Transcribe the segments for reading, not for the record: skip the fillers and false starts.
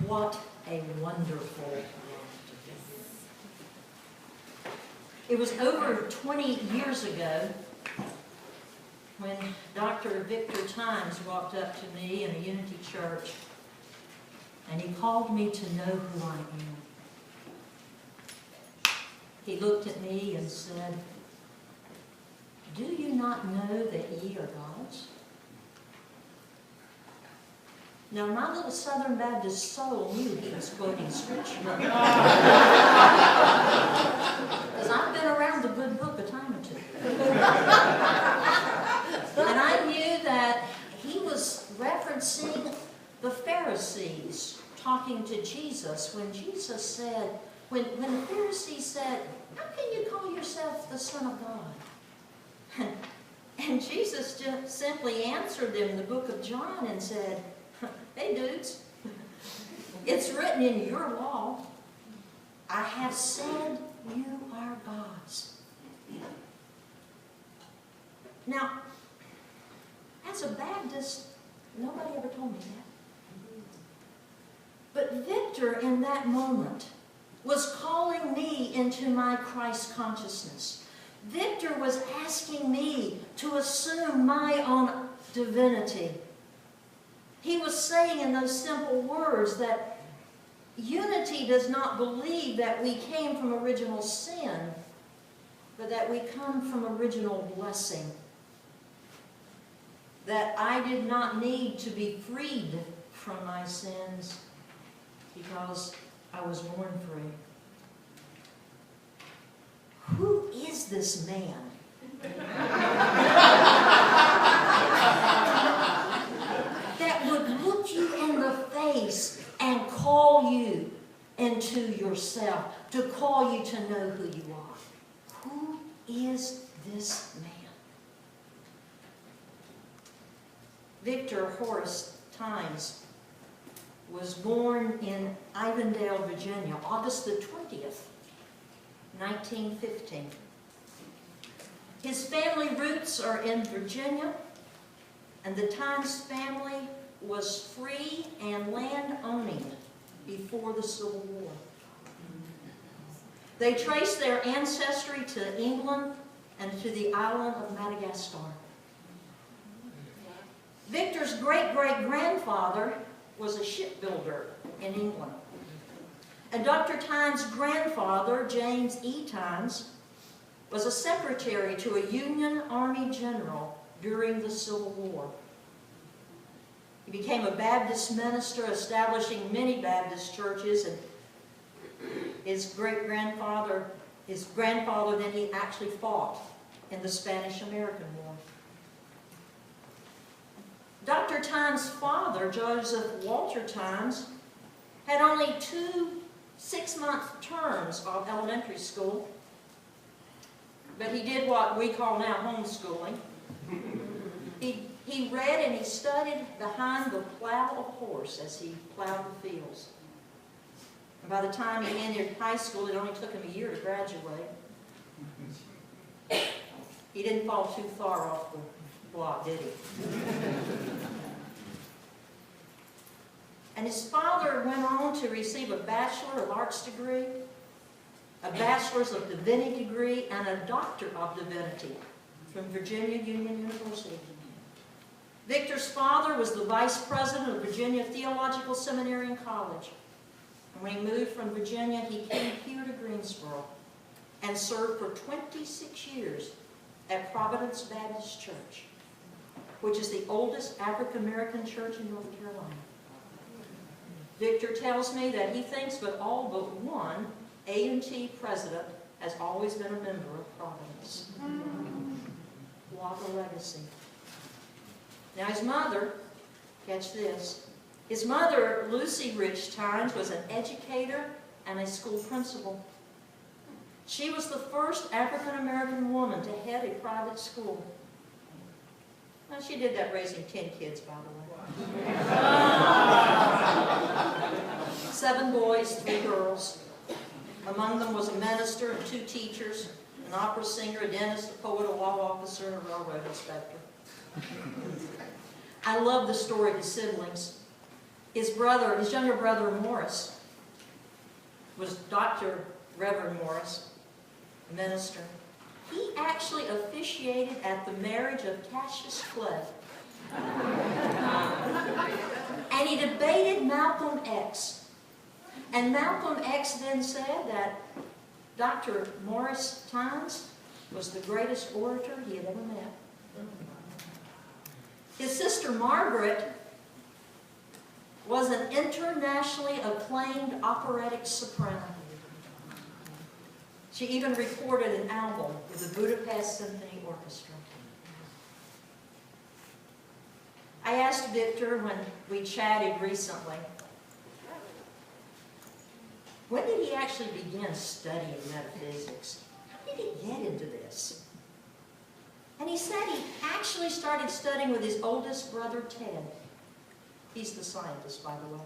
What a wonderful world. It was over 20 years ago when Dr. Victor Tynes walked up to me in a Unity church, and he called me to know who I am. He looked at me and said, "Do you not know that ye are God's?" Now, my little Southern Baptist soul knew he was quoting Scripture. Because I've been around the good book a time or two. And I knew that he was referencing the Pharisees talking to Jesus when Jesus said, when the Pharisees said, "How can you call yourself the Son of God?" And Jesus just simply answered them in the book of John and said, "Hey dudes, it's written in your law, I have said you are God's." Now, as a Baptist, nobody ever told me that. But Victor, in that moment, was calling me into my Christ consciousness. Victor was asking me to assume my own divinity. He was saying in those simple words that unity does not believe that we came from original sin, but that we come from original blessing. That I did not need to be freed from my sins because I was born free. Who is this man? That would look you in the face and call you into yourself, to call you to know who you are. Who is this man? Victor Horace Tynes was born in Ivandale, Virginia, August the 20th, 1915. His family roots are in Virginia, and the Tynes family was free and land-owning before the Civil War. They trace their ancestry to England and to the island of Madagascar. Victor's great-great-grandfather was a shipbuilder in England. And Dr. Tynes' grandfather, James E. Tynes, was a secretary to a Union Army general during the Civil War. He became a Baptist minister, establishing many Baptist churches, and his grandfather then he actually fought in the Spanish-American War. Dr. Tynes' father, Joseph Walter Tynes, had only 2 6-month terms of elementary school, but he did what we call now homeschooling. He read and he studied behind the plow of a horse as he plowed the fields. And by the time he entered high school, it only took him a year to graduate. He didn't fall too far off the block, did he? And his father went on to receive a Bachelor of Arts degree, a Bachelor's of Divinity degree, and a Doctor of Divinity from Virginia Union University. Victor's father was the vice president of Virginia Theological Seminary and College. And when he moved from Virginia, he came here to Greensboro and served for 26 years at Providence Baptist Church, which is the oldest African-American church in North Carolina. Victor tells me that he thinks that all but one A&T president has always been a member of Providence. What a legacy. Now his mother, catch this, his mother, Lucy Rich Tynes, was an educator and a school principal. She was the first African-American woman to head a private school. Well, she did that raising 10 kids, by the way. 7 boys, 3 girls. Among them was a minister and 2 teachers, an opera singer, a dentist, a poet, a law officer, and a railroad inspector. I love the story of his siblings. His younger brother Morris, was Dr. Reverend Morris, a minister. He actually officiated at the marriage of Cassius Clay. And he debated Malcolm X. And Malcolm X then said that Dr. Morris Tynes was the greatest orator he had ever met. His sister Margaret was an internationally acclaimed operatic soprano. She even recorded an album with the Budapest Symphony Orchestra. I asked Victor when we chatted recently, when did he actually begin studying metaphysics? How did he get into this? And he said he actually started studying with his oldest brother, Ted. He's the scientist, by the way.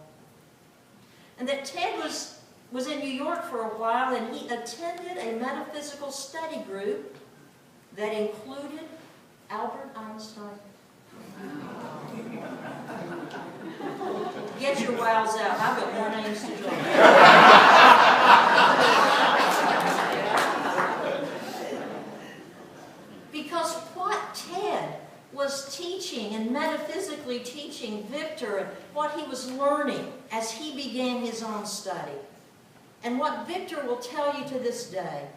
And that Ted was in New York for a while, and he attended a metaphysical study group that included Albert Einstein. Get your wows out. I've got more names to join. Because what Ted was teaching and metaphysically teaching Victor, and what he was learning as he began his own study, and what Victor will tell you to this day,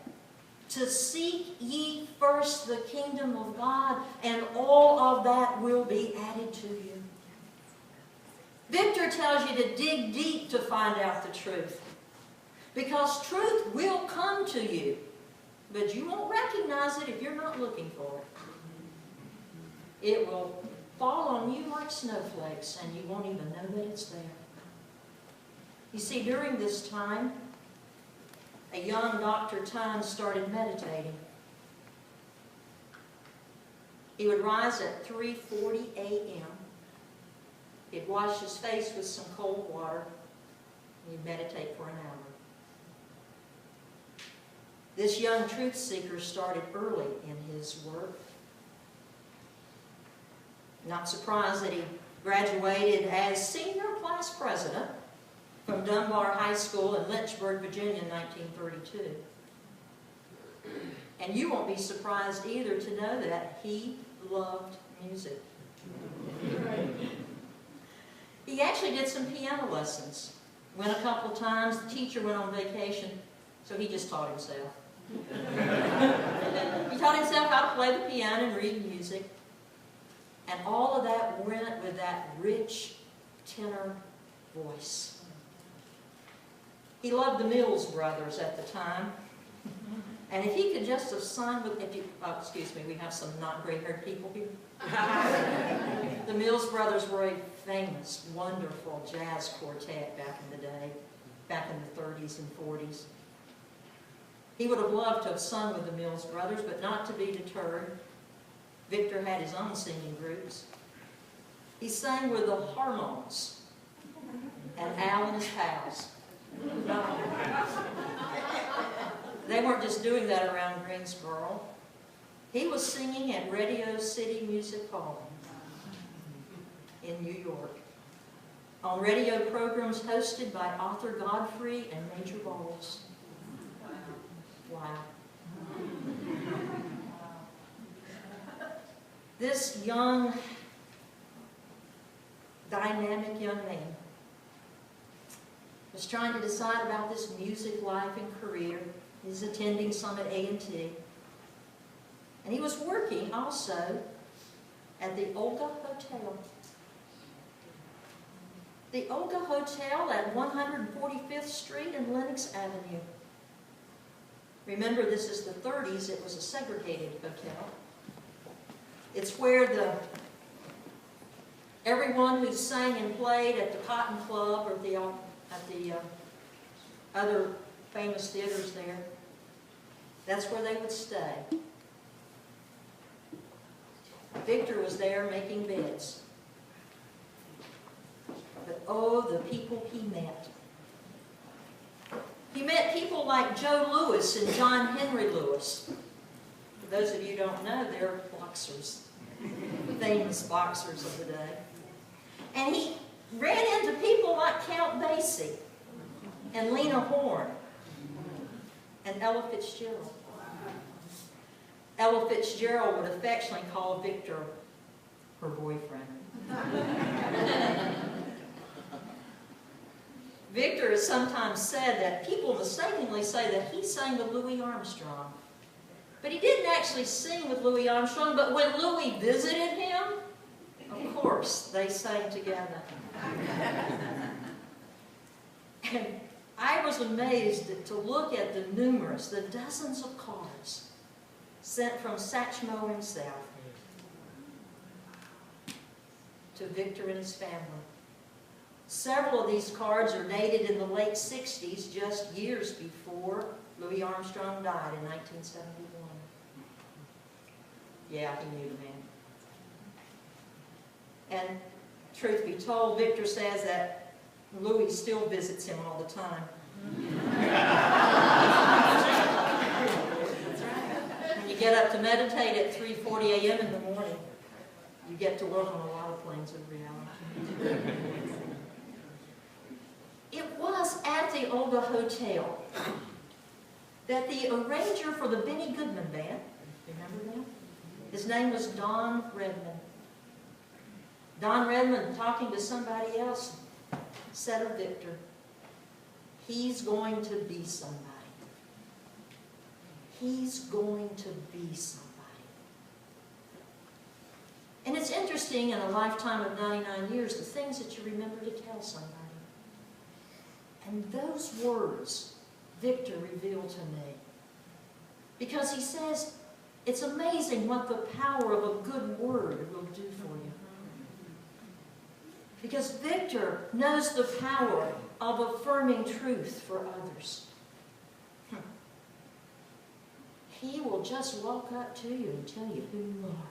to seek ye first the kingdom of God, and all of that will be added to you. Victor tells you to dig deep to find out the truth, because truth will come to you, but you won't recognize it if you're not looking for it. It will fall on you like snowflakes, and you won't even know that it's there. You see, during this time, a young Dr. Tynes started meditating. He would rise at 3:40 a.m. He'd wash his face with some cold water, and he'd meditate for an hour. This young truth seeker started early in his work. Not surprised that he graduated as senior class president from Dunbar High School in Lynchburg, Virginia in 1932. And you won't be surprised either to know that he loved music. He actually did some piano lessons. Went a couple of times. The teacher went on vacation, so he just taught himself. He taught himself how to play the piano and read music. And all of that went with that rich tenor voice. He loved the Mills Brothers at the time. And if he could just have sung with, excuse me, we have some not gray-haired people here. The Mills Brothers were a famous, wonderful jazz quartet back in the day, back in the 30s and 40s. He would have loved to have sung with the Mills Brothers, but not to be deterred. Victor had his own singing groups. He sang with the Harmons and Al and his pals. They weren't just doing that around Greensboro. He was singing at Radio City Music Hall in New York, on radio programs hosted by Arthur Godfrey and Major Bowles. Wow. This young, dynamic young man was trying to decide about this music life and career. He's attending some at A&T. And he was working also at the Olga Hotel. The Olga Hotel at 145th Street and Lenox Avenue. Remember, this is the 30s. It was a segregated hotel. It's where everyone who sang and played at the Cotton Club or at the other famous theaters there, that's where they would stay. Victor was there making beds. But oh, the people he met. He met people like Joe Louis and John Henry Lewis. For those of you who don't know, they're boxers. Famous boxers of the day. And ran into people like Count Basie and Lena Horne and Ella Fitzgerald. Ella Fitzgerald would affectionately call Victor her boyfriend. Victor has sometimes said that people mistakenly say that he sang with Louis Armstrong. But he didn't actually sing with Louis Armstrong, but when Louis visited him, of course, they sang together. And I was amazed to look at the dozens of cards sent from Satchmo himself to Victor and his family. Several of these cards are dated in the late 60s, just years before Louis Armstrong died in 1971. Yeah, he knew the man. And truth be told, Victor says that Louis still visits him all the time. When you get up to meditate at 3:40 a.m. in the morning, you get to work on a lot of planes of reality. It was at the Olga Hotel that the arranger for the Benny Goodman Band, remember that? His name was Don Redman. Don Redman, talking to somebody else, said of Victor, he's going to be somebody. He's going to be somebody. And it's interesting, in a lifetime of 99 years, the things that you remember to tell somebody. And those words Victor revealed to me. Because he says, it's amazing what the power of a good word will do for you. Because Victor knows the power of affirming truth for others. He will just walk up to you and tell you who you are,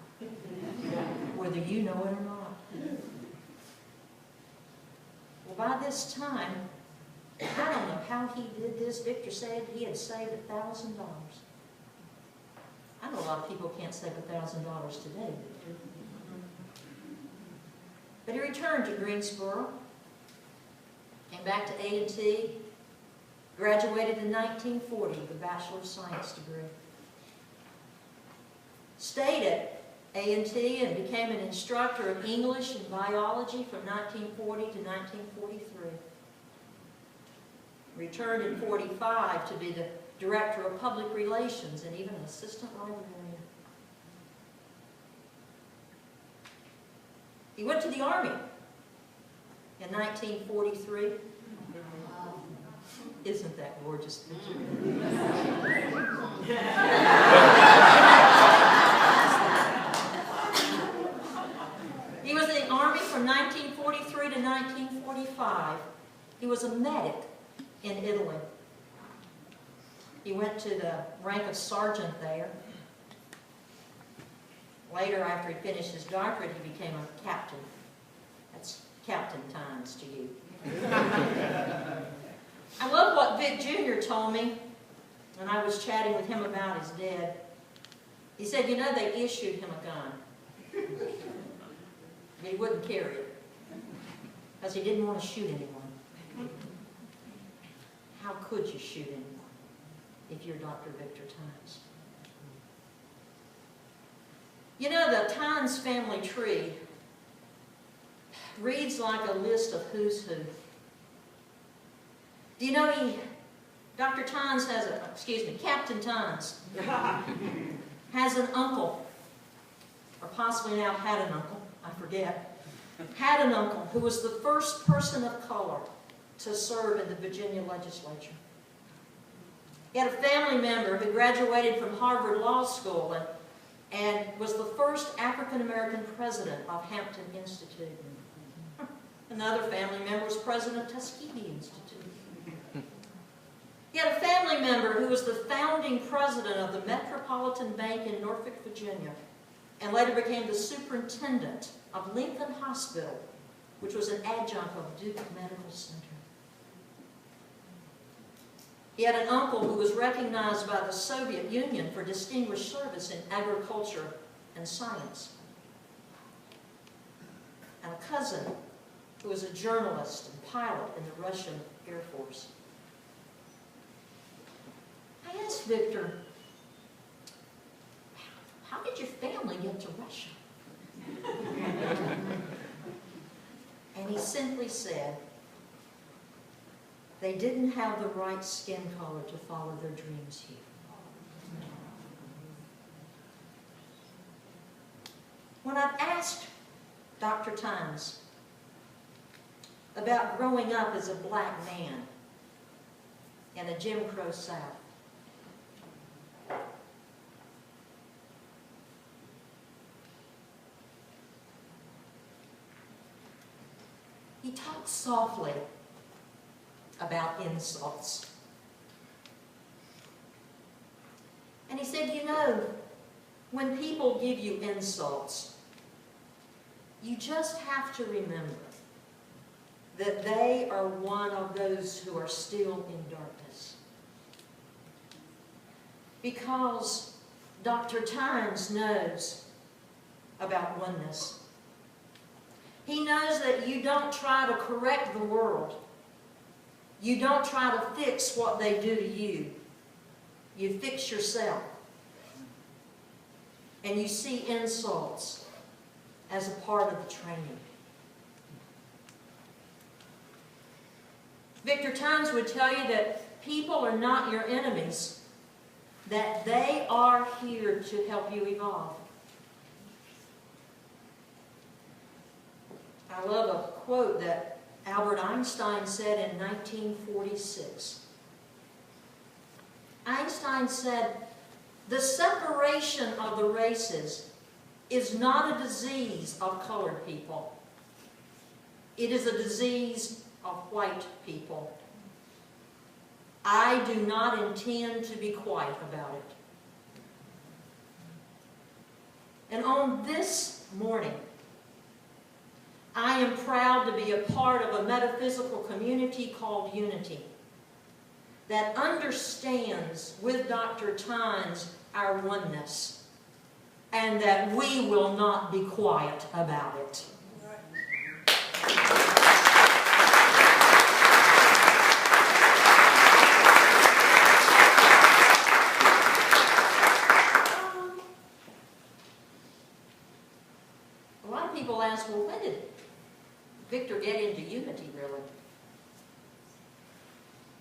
whether you know it or not. Well, by this time, I don't know how he did this. Victor said he had saved $1,000. I know a lot of people can't save $1,000 today. But he returned to Greensboro, came back to A&T, graduated in 1940 with a Bachelor of Science degree. Stayed at A&T and became an instructor of English and biology from 1940 to 1943. Returned in 45 to be the Director of Public Relations and even an assistant librarian. He went to the Army in 1943. Isn't that gorgeous? He was in the Army from 1943 to 1945. He was a medic in Italy. He went to the rank of sergeant there. Later, after he finished his doctorate, he became a captain. That's Captain Tynes to you. I love what Vic Jr. told me when I was chatting with him about his dad. He said, you know, they issued him a gun. But he wouldn't carry it because he didn't want to shoot anyone. How could you shoot anyone if you're Dr. Victor Tynes? You know, the Tynes family tree reads like a list of who's who. Do you know Dr. Tynes has Captain Tynes has an uncle, or possibly now had an uncle, I forget, had an uncle who was the first person of color to serve in the Virginia legislature. He had a family member who graduated from Harvard Law School and was the first African-American president of Hampton Institute. Another family member was president of Tuskegee Institute. He had a family member who was the founding president of the Metropolitan Bank in Norfolk, Virginia, and later became the superintendent of Lincoln Hospital, which was an adjunct of Duke Medical Center. He had an uncle who was recognized by the Soviet Union for distinguished service in agriculture and science. And a cousin who was a journalist and pilot in the Russian Air Force. I asked Victor, how did your family get to Russia? And he simply said, they didn't have the right skin color to follow their dreams here. When I've asked Dr. Tynes about growing up as a black man in a Jim Crow South, he talked softly about insults. And he said, you know, when people give you insults, you just have to remember that they are one of those who are still in darkness. Because Dr. Tynes knows about oneness. He knows that you don't try to correct the world. You don't try to fix what they do to you. You fix yourself. And you see insults as a part of the training. Victor Tynes would tell you that people are not your enemies, that they are here to help you evolve. I love a quote that Albert Einstein said in 1946. Einstein said, the separation of the races is not a disease of colored people. It is a disease of white people. I do not intend to be quiet about it. And on this morning, I am proud to be a part of a metaphysical community called Unity that understands with Dr. Tynes our oneness, and that we will not be quiet about it. A lot of people ask, well, when did Victor get into Unity, really?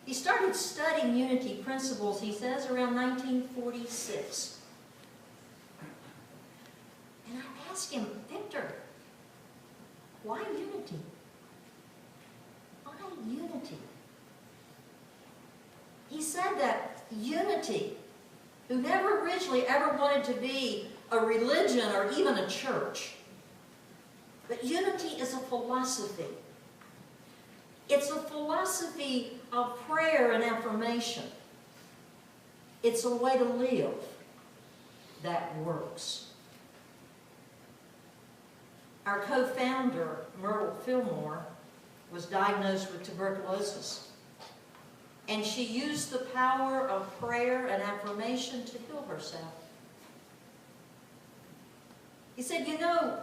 He started studying Unity principles, he says, around 1946. And I asked him, Victor, why Unity? Why Unity? He said that Unity, who never originally ever wanted to be a religion or even a church, but Unity is a philosophy. It's a philosophy of prayer and affirmation. It's a way to live that works. Our co-founder, Myrtle Fillmore, was diagnosed with tuberculosis. And she used the power of prayer and affirmation to heal herself. He said, you know,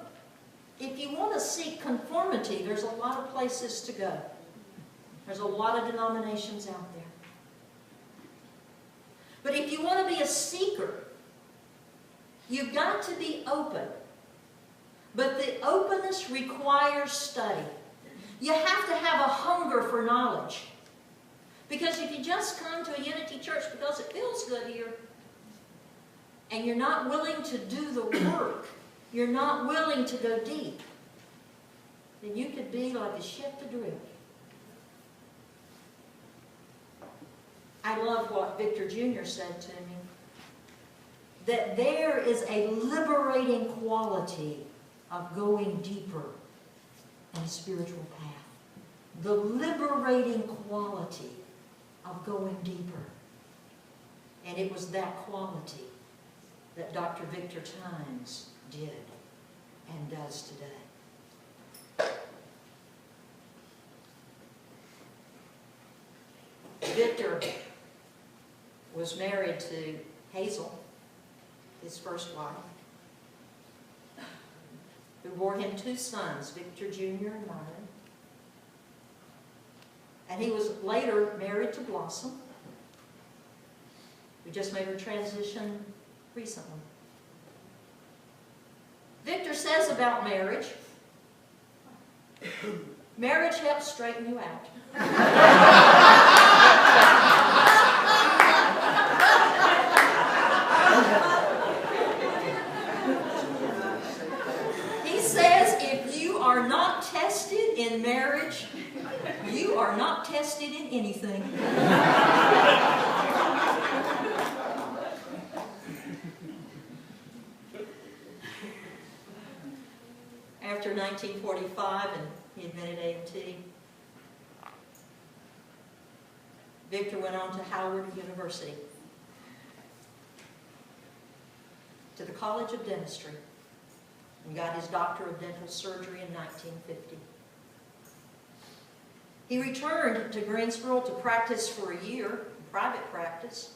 if you want to seek conformity, there's a lot of places to go. There's a lot of denominations out there. But if you want to be a seeker, you've got to be open. But the openness requires study. You have to have a hunger for knowledge. Because if you just come to a Unity church because it feels good here, and you're not willing to do the work, you're not willing to go deep, then you could be like a ship adrift. I love what Victor Jr. said to me, that there is a liberating quality of going deeper in a spiritual path. The liberating quality of going deeper. And it was that quality that Dr. Victor Tynes did and does today. Victor was married to Hazel, his first wife, who bore him two sons, Victor Jr. and Myron. And he was later married to Blossom. We just made her transition recently. Victor says about marriage, marriage helps straighten you out. He says if you are not tested in marriage, you are not tested in anything. After 1945, and he had been at A&T, Victor went on to Howard University, to the College of Dentistry, and got his Doctor of Dental Surgery in 1950. He returned to Greensboro to practice for a year, private practice,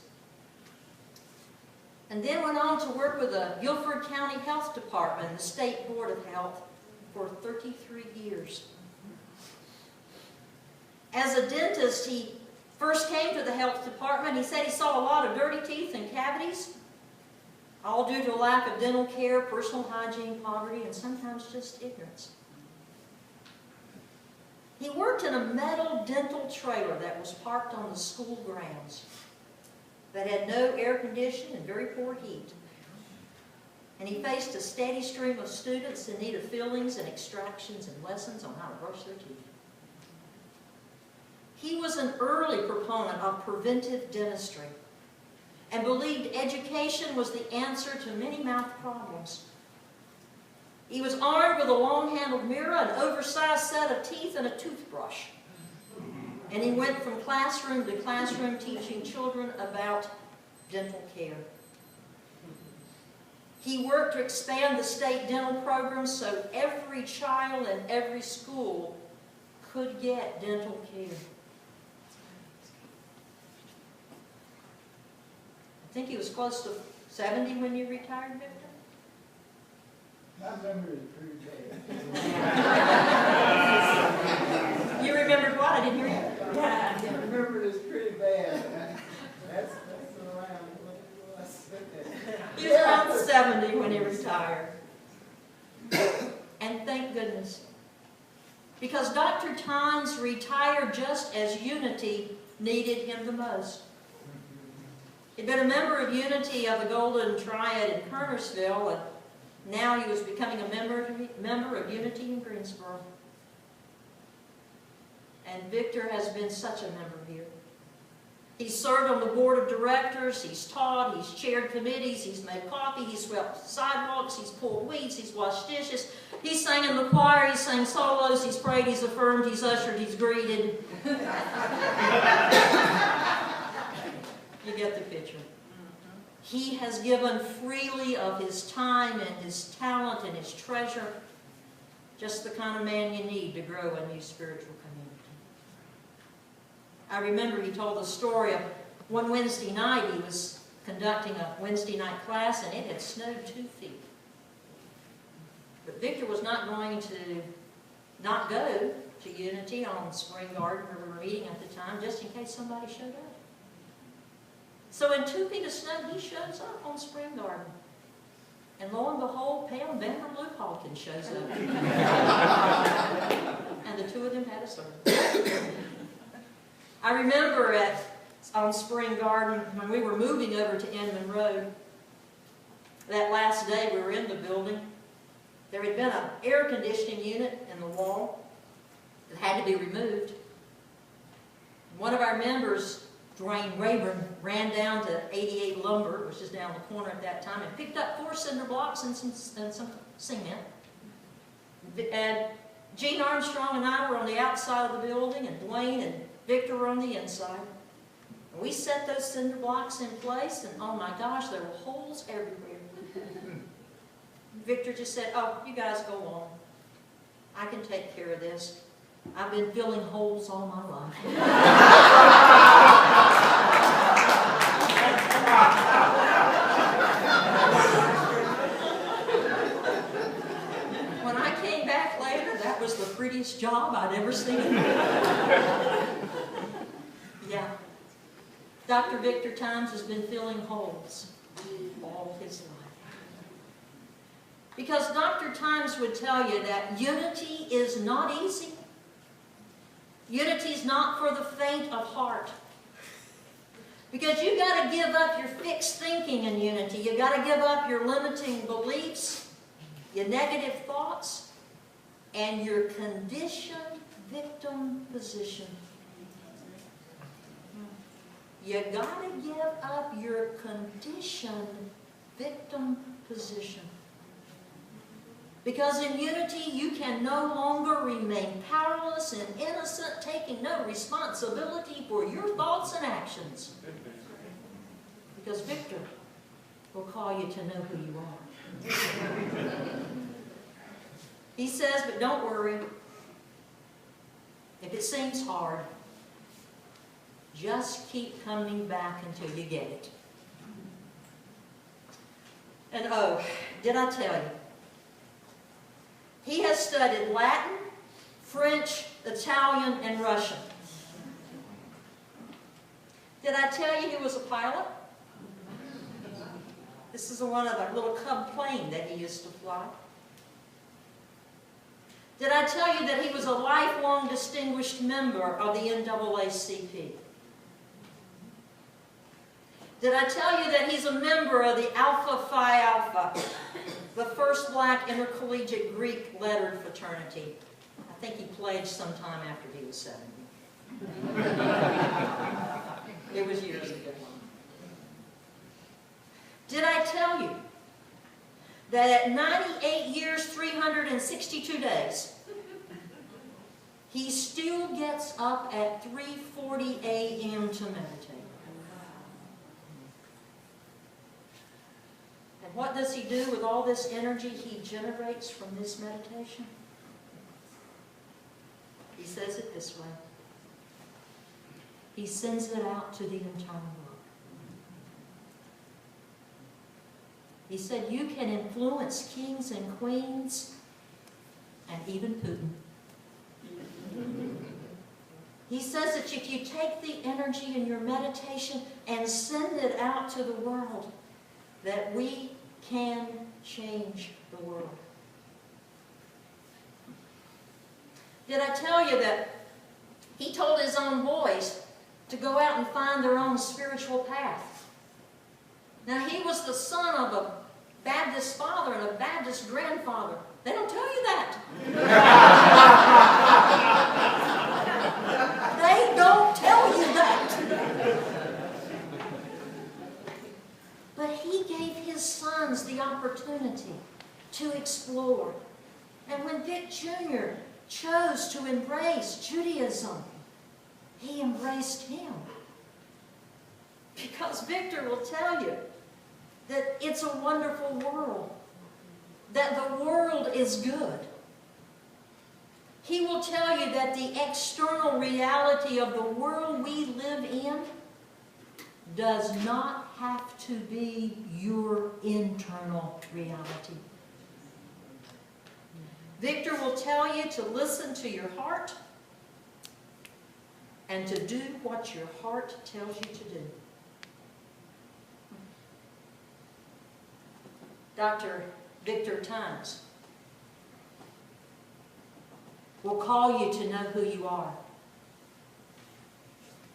and then went on to work with the Guilford County Health Department, the State Board of Health, for 33 years. As a dentist, he first came to the health department. He said he saw a lot of dirty teeth and cavities, all due to a lack of dental care, personal hygiene, poverty, and sometimes just ignorance. He worked in a metal dental trailer that was parked on the school grounds that had no air conditioning and very poor heat. And he faced a steady stream of students in need of fillings and extractions and lessons on how to brush their teeth. He was an early proponent of preventive dentistry and believed education was the answer to many mouth problems. He was armed with a long-handled mirror, an oversized set of teeth, and a toothbrush. And he went from classroom to classroom teaching children about dental care. He worked to expand the state dental program so every child in every school could get dental care. I think he was close to 70 when you retired, Victor? My memory is pretty bad. You remembered what? I didn't hear you. Yeah, I remember it was pretty bad. That's around what it was. He was around 70 when he retired. And thank goodness. Because Dr. Tynes retired just as Unity needed him the most. He'd been a member of Unity of the Golden Triad in Kernersville, and now he was becoming a member of Unity in Greensboro. And Victor has been such a member here. He's served on the board of directors, he's taught, he's chaired committees, he's made coffee, he's swept sidewalks, he's pulled weeds, he's washed dishes, he's sang in the choir, he's sang solos, he's prayed, he's affirmed, he's ushered, he's greeted. You get the picture. He has given freely of his time and his talent and his treasure, just the kind of man you need to grow a new spiritual community. I remember he told the story of one Wednesday night he was conducting a Wednesday night class and it had snowed 2 feet. But Victor was not going to not go to Unity on Spring Garden where we were meeting at the time, just in case somebody showed up. So in 2 feet of snow, he shows up on Spring Garden. And lo and behold, Pam Vanderblue Hawkins shows up. And the two of them had a service. I remember on Spring Garden, when we were moving over to Inman Road, that last day we were in the building, there had been an air conditioning unit in the wall that had to be removed. One of our members, Dwayne Rayburn, ran down to 88 Lumber, which is down the corner at that time, and picked up 4 cinder blocks and some cement. And Gene Armstrong and I were on the outside of the building, and Dwayne and Victor were on the inside. And we set those cinder blocks in place, and oh my gosh, there were holes everywhere. Victor just said, "Oh, you guys go on. I can take care of this. I've been filling holes all my life." When I came back later, that was the prettiest job I'd ever seen. Yeah. Dr. Victor Tynes has been filling holes all his life. Because Dr. Tynes would tell you that unity is not easy. Unity is not for the faint of heart. Because you've got to give up your fixed thinking in unity. You've got to give up your limiting beliefs, your negative thoughts, and your conditioned victim position. You've got to give up your conditioned victim position. Because in unity, you can no longer remain powerless and innocent, taking no responsibility for your thoughts and actions. Because Victor will call you to know who you are. He says, but don't worry. If it seems hard, just keep coming back until you get it. And oh, did I tell you? He has studied Latin, French, Italian, and Russian. Did I tell you he was a pilot? This is one of the little Cub plane that he used to fly. Did I tell you that he was a lifelong distinguished member of the NAACP? Did I tell you that he's a member of the Alpha Phi Alpha, the first black intercollegiate Greek lettered fraternity? I think he pledged sometime after he was 70. It was years ago. Did I tell you that at 98 years, 362 days, he still gets up at 3:40 a.m. to meditate? And what does he do with all this energy he generates from this meditation? He says it this way. He sends it out to the entire world. He said, you can influence kings and queens and even Putin. He says that if you take the energy in your meditation and send it out to the world, that we can change the world. Did I tell you that he told his own boys to go out and find their own spiritual path? Now, he was the son of a Baptist father and a Baptist grandfather. They don't tell you that. They don't tell you that. But he gave his sons the opportunity to explore. And when Vic Jr. chose to embrace Judaism, he embraced him. Because Victor will tell you that it's a wonderful world, that the world is good. He will tell you that the external reality of the world we live in does not have to be your internal reality. Victor will tell you to listen to your heart and to do what your heart tells you to do. Dr. Victor Tynes will call you to know who you are.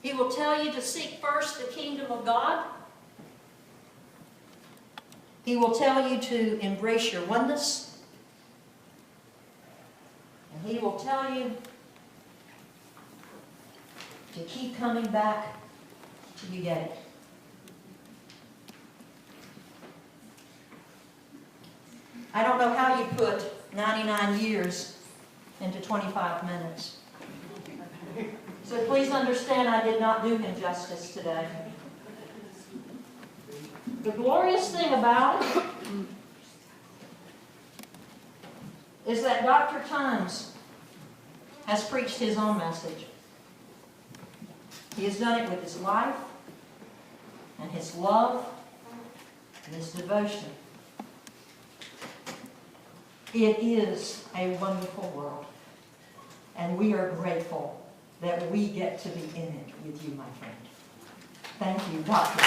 He will tell you to seek first the kingdom of God. He will tell you to embrace your oneness. And he will tell you to keep coming back till you get it. I don't know how you put 99 years into 25 minutes. So please understand I did not do him justice today. The glorious thing about it is that Dr. Tynes has preached his own message. He has done it with his life and his love and his devotion. It is a wonderful world. And we are grateful that we get to be in it with you, my friend. Thank you, Dr.